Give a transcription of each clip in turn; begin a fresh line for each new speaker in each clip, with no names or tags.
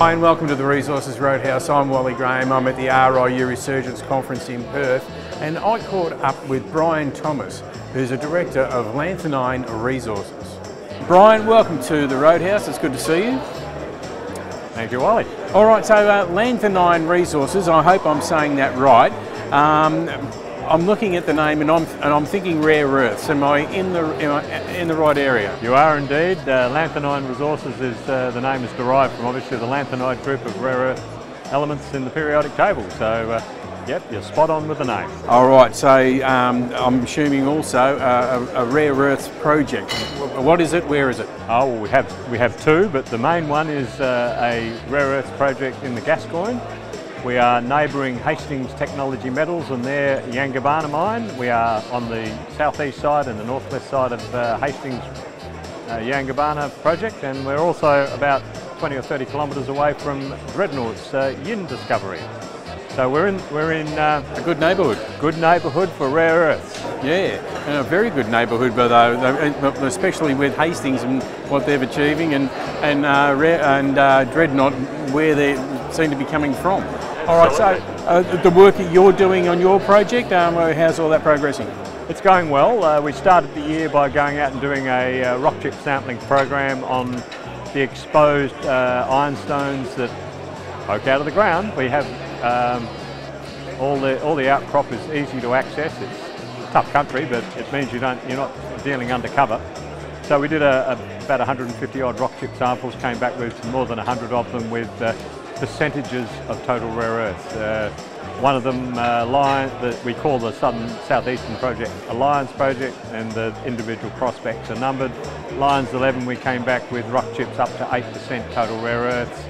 Hi and welcome to the Resources Roadhouse. I'm Wally. I'm at the RIU Resurgence Conference in Perth, and I caught up with Brian Thomas, who's a director of Lanthanein Resources. Brian, welcome to the Roadhouse. It's good to see you.
Thank you, Wally.
All right, so Lanthanein Resources, I hope I'm saying that right. I'm looking at the name and I'm thinking rare earths. Am I in the right area?
You are indeed. Lanthanein Resources is the name is derived from obviously the lanthanide group of rare earth elements in the periodic table. So, yep, you're spot on with the name.
All right. So I'm assuming also a rare earths project. What is it? Where is it?
Oh, well, we have two, but the main one is a rare earths project in the Gascoyne. We are neighbouring Hastings Technology Metals and their Yangibana mine. We are on the southeast side and the northwest side of Hastings Yangibana project, and we're also about 20 or 30 kilometres away from Dreadnought's Yin discovery. So we're in a
good neighbourhood.
Good neighbourhood for rare earths.
Yeah, and a very good neighbourhood, though, especially with Hastings and what they're achieving, and Dreadnought, where they seem to be coming from. All right, so the work that you're doing on your project, how's all that progressing?
It's going well. We started the year by going out and doing a rock chip sampling program on the exposed ironstones that poke out of the ground. We have all the outcrop is easy to access. It's a tough country, but it means you're not dealing undercover. So we did about 150 odd rock chip samples, came back with more than 100 of them with percentages of total rare earths. One of them, that we call the Southeastern Project a Lions project, and the individual prospects are numbered. Lions 11, we came back with rock chips up to 8% total rare earths,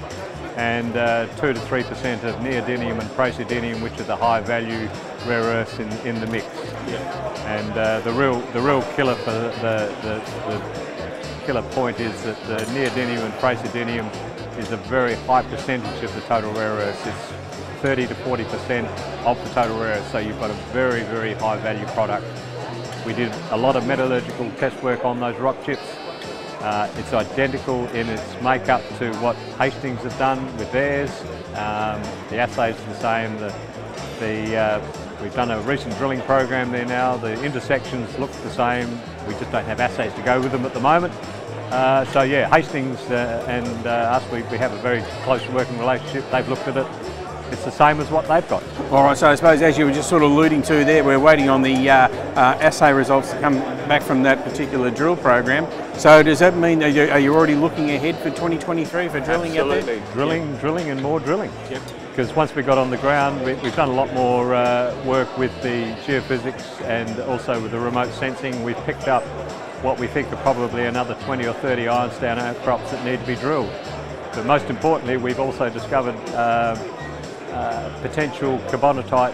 and 2 to 3% of neodymium and praseodymium, which are the high value rare earths in the mix. Yeah. And the real killer for the killer point is that the neodymium and praseodymium is a very high percentage of the total rare earths. It's 30 to 40% of the total rare earths, so you've got a very, very high value product. We did a lot of metallurgical test work on those rock chips. It's identical in its makeup to what Hastings have done with theirs. The assay's the same. We've done a recent drilling program there now. The intersections look the same. We just don't have assays to go with them at the moment. So yeah, Hastings and us, we have a very close working relationship. They've looked at it. It's the same as what they've got. All
right, so I suppose as you were just sort of alluding to there, we're waiting on the assay results to come back from that particular drill program. So does that mean, are you already looking ahead for 2023 for drilling?
Absolutely.
Out
there? Drilling and more drilling.
Yep.
Because once we got on the ground, we've done a lot more work with the geophysics and also with the remote sensing. We've picked up what we think are probably another 20 or 30 ironstone outcrops that need to be drilled. But most importantly, we've also discovered potential carbonatite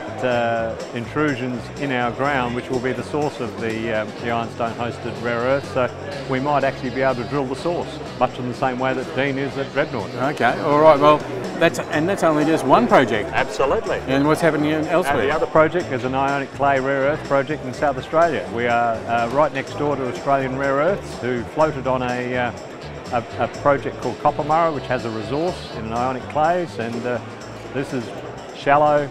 intrusions in our ground, which will be the source of the ironstone hosted rare earth. So we might actually be able to drill the source, much in the same way that Dean is at Dreadnought.
Okay, all right, well, that's only just one project.
Absolutely.
And what's happening elsewhere?
The other project is an ionic clay rare earth project in South Australia. We are right next door to Australian Rare Earths, who floated on a project called Coppermurra, which has a resource in ionic clays, and this is shallow,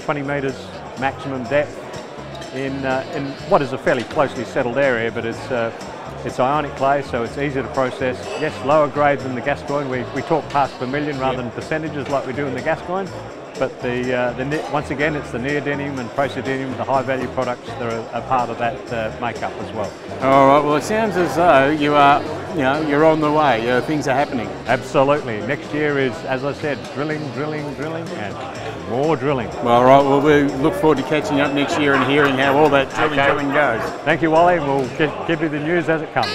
20 metres maximum depth in what is a fairly closely settled area, but it's ionic clay, so it's easier to process. Yes, lower grade than the Gascoyne. We talk parts per million rather than percentages like we do in the Gascoyne, but once again, it's the neodymium and praseodymium, the high value products that are a part of that makeup as well.
All right, well, it sounds as though you're on the way. Things are happening.
Absolutely. Next year is, as I said, drilling, and more drilling.
Well, all right, well, we look forward to catching up next year and hearing how all that drilling goes.
Thank you, Wally. We'll give you the news as it comes.